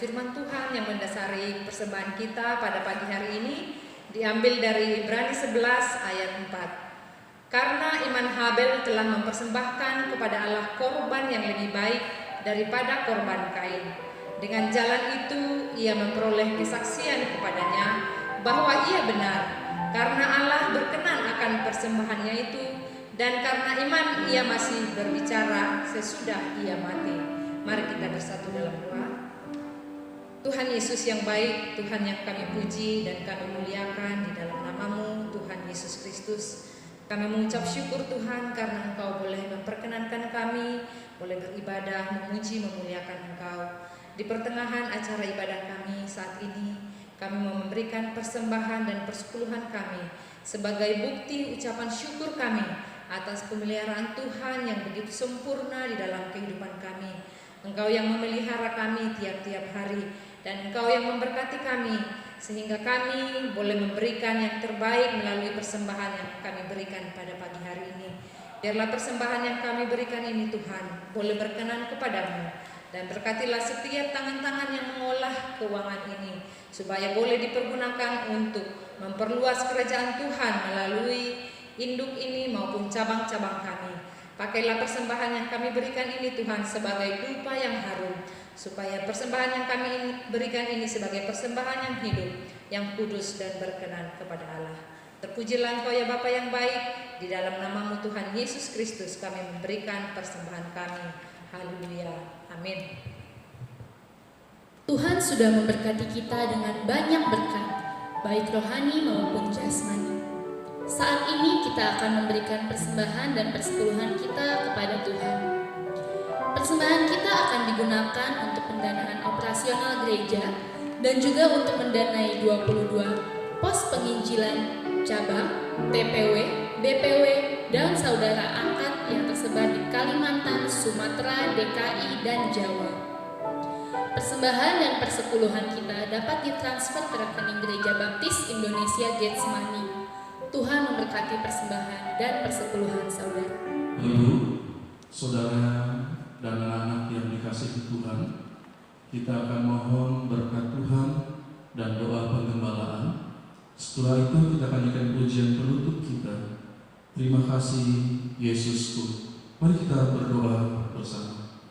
firman Tuhan yang mendasari persembahan kita pada pagi hari ini diambil dari Ibrani 11 ayat 4. Karena iman Habel telah mempersembahkan kepada Allah korban yang lebih baik daripada korban Kain. Dengan jalan itu ia memperoleh kesaksian kepadanya bahwa ia benar, karena Allah berkenan akan persembahannya itu, dan karena iman ia masih berbicara sesudah ia mati. Mari kita bersatu dalam doa. Tuhan Yesus yang baik, Tuhan yang kami puji dan kami muliakan di dalam nama-Mu, Tuhan Yesus Kristus. Kami mengucap syukur Tuhan karena Engkau boleh memperkenankan kami, boleh beribadah, memuji, memuliakan Engkau. Di pertengahan acara ibadah kami saat ini, kami mau memberikan persembahan dan persepuluhan kami sebagai bukti ucapan syukur kami atas pemeliharaan Tuhan yang begitu sempurna di dalam kehidupan kami. Engkau yang memelihara kami tiap-tiap hari, dan Engkau yang memberkati kami sehingga kami boleh memberikan yang terbaik melalui persembahan yang kami berikan pada pagi hari ini. Biarlah persembahan yang kami berikan ini Tuhan boleh berkenan kepadamu, dan berkatilah setiap tangan-tangan yang mengolah keuangan ini supaya boleh dipergunakan untuk memperluas kerajaan Tuhan melalui induk ini maupun cabang-cabang kami. Pakailah persembahan yang kami berikan ini Tuhan sebagai dupa yang harum, supaya persembahan yang kami berikan ini sebagai persembahan yang hidup, yang kudus dan berkenan kepada Allah. Terpujilah Engkau ya Bapa yang baik, di dalam nama-Mu Tuhan Yesus Kristus kami memberikan persembahan kami. Haleluya. Amin. Tuhan sudah memberkati kita dengan banyak berkat, baik rohani maupun jasmani. Saat ini kita akan memberikan persembahan dan persepuluhan kita kepada Tuhan. Persembahan kita akan digunakan untuk pendanaan operasional gereja dan juga untuk mendanai 22 pos penginjilan cabang, TPW, BPW, dan saudara angkat yang tersebar di Kalimantan, Sumatera, DKI, dan Jawa. Persembahan dan persepuluhan kita dapat ditransfer ke rekening Gereja Baptis Indonesia Getsemani. Tuhan memberkati persembahan dan persepuluhan saudara. Ibu, saudara, dan anak-anak yang dikasihi Tuhan, kita akan mohon berkat Tuhan dan doa penggembalaan. Setelah itu kita akan nyanyikan pujian penutup kita. Terima kasih Yesusku. Mari kita berdoa bersama.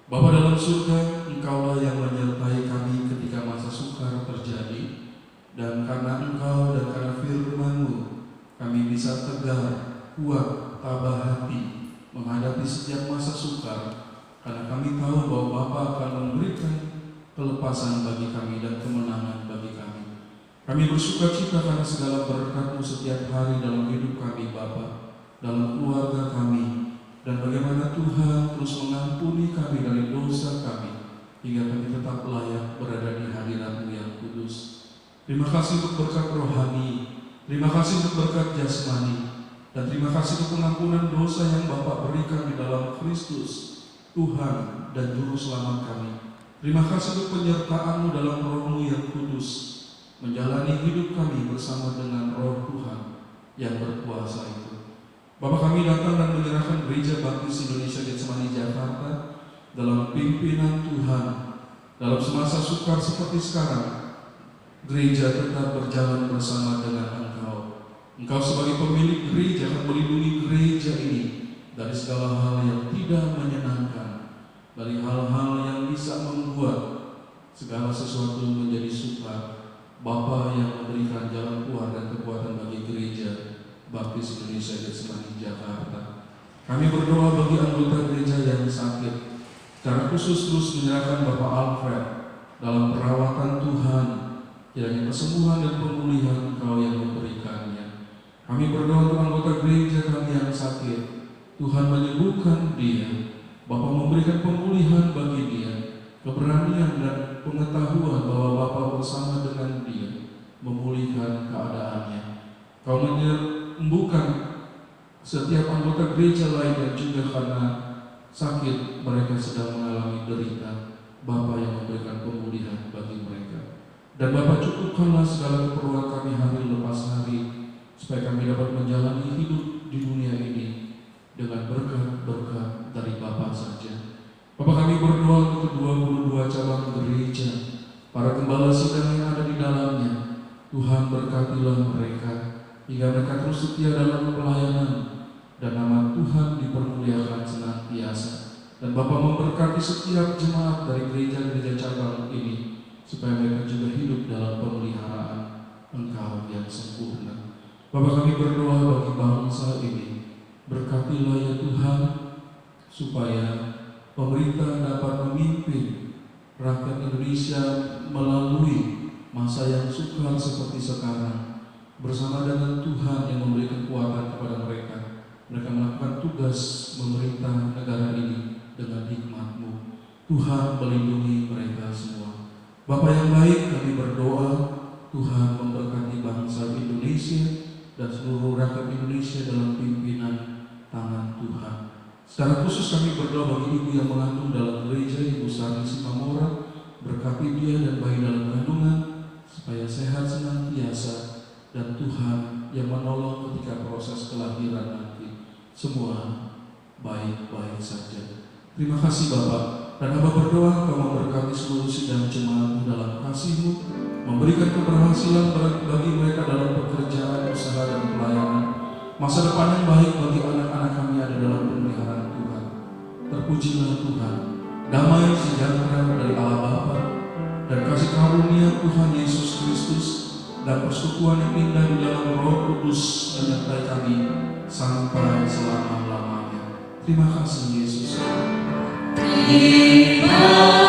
Bapa dalam surga, Engkaulah yang menyertai kami ketika masa sukar terjadi, dan karena Engkau dan karena firman-Mu kami bisa tegar, kuat, tabah hati menghadapi setiap masa sukar, karena kami tahu bahwa Bapa akan memberikan kelepasan bagi kami dan kemenangan bagi kami. Kami bersuka cita karena segala berkat-Mu setiap hari dalam hidup kami Bapa, dalam keluarga kami, dan bagaimana Tuhan terus mengampuni kami dari dosa kami hingga kami tetap layak berada di hadirat-Mu yang kudus. Terima kasih untuk berkat rohani, terima kasih untuk berkat jasmani, dan terima kasih untuk pengampunan dosa yang Bapa berikan di dalam Kristus, Tuhan dan Juru Selamat kami. Terima kasih untuk penyertaan-Mu dalam Roh-Mu yang kudus, menjalani hidup kami bersama dengan Roh Tuhan yang berkuasa itu. Bapa, kami datang dan menyerahkan Gereja Baptis Indonesia Getsemani Jakarta dalam pimpinan Tuhan. Dalam semasa sukar seperti sekarang, gereja tetap berjalan bersama dengan Engkau. Engkau sebagai pemilik gereja akan melindungi gereja ini dari segala hal yang tidak menyenangkan, dari hal-hal yang bisa membuat segala sesuatu menjadi sukar. Bapa yang memberikan jalan keluar dan kekuatan bagi gereja Baptis Indonesia Getsemani Jakarta. Kami berdoa bagi anggota gereja yang sakit, secara khusus terus menyerahkan Bapak Alfred dalam perawatan Tuhan, kiranya kesembuhan dan pemulihan Engkau yang memberikannya. Kami berdoa untuk anggota gereja kami yang sakit, Tuhan menyembuhkan dia, Bapak memberikan pemulihan bagi dia, keberanian dan pengetahuan bahwa Bapa bersama dengan dia memulihkan keadaannya. Kau menyembuhkan setiap anggota gereja lain yang juga karena sakit mereka sedang mengalami derita, Bapa yang memberikan pemulihan bagi mereka. Dan Bapa, cukupkanlah segala keperluan kami hari lepas hari, supaya kami dapat menjalani hidup di dunia ini dengan berkat-berkat dari Bapa saja. Bapa, kami berdoa untuk 22 cabang gereja para gembala sidang yang ada di dalamnya. Tuhan berkatilah mereka, hingga mereka terus setia dalam pelayanan, dan nama Tuhan dipermuliakan senantiasa. Dan Bapa memberkati setiap jemaat dari gereja-gereja cabang ini, supaya mereka juga hidup dalam pemeliharaan Engkau yang sempurna. Bapa, kami berdoa bagi bangsa ini, berkatilah ya Tuhan, supaya pemerintah dapat memimpin rakyat Indonesia melalui masa yang sukar seperti sekarang, bersama dengan Tuhan yang memberi kekuatan kepada mereka. Mereka melakukan tugas memerintah negara ini dengan hikmat-Mu. Tuhan melindungi mereka semua. Bapa yang baik, kami berdoa Tuhan memberkati bangsa Indonesia dan seluruh rakyat Indonesia dalam pimpinan tangan Tuhan. Secara khusus kami berdoa bagi ibu yang mengandung dalam gereja, Ibu Sari Simamora, berkati dia dan bayi dalam kandungan, supaya sehat senantiasa, dan Tuhan yang menolong ketika proses kelahiran nanti. Semua baik-baik saja. Terima kasih Bapak, dan Hamba berdoa Kau memberkati seluruh sidang jemaat-Mu dalam kasih-Mu, memberikan keberhasilan bagi mereka dalam pekerjaan, usaha, dan pelayanan. Masa depan yang baik bagi anak-anak kami ada dalam pemeliharaan Tuhan. Terpujilah Tuhan, damai sejahtera dari Allah Bapa dan kasih karunia Tuhan Yesus Kristus dan persekutuan yang indah di dalam Roh Kudus menyertai kami sampai selama-lamanya. Terima kasih Yesus. Terima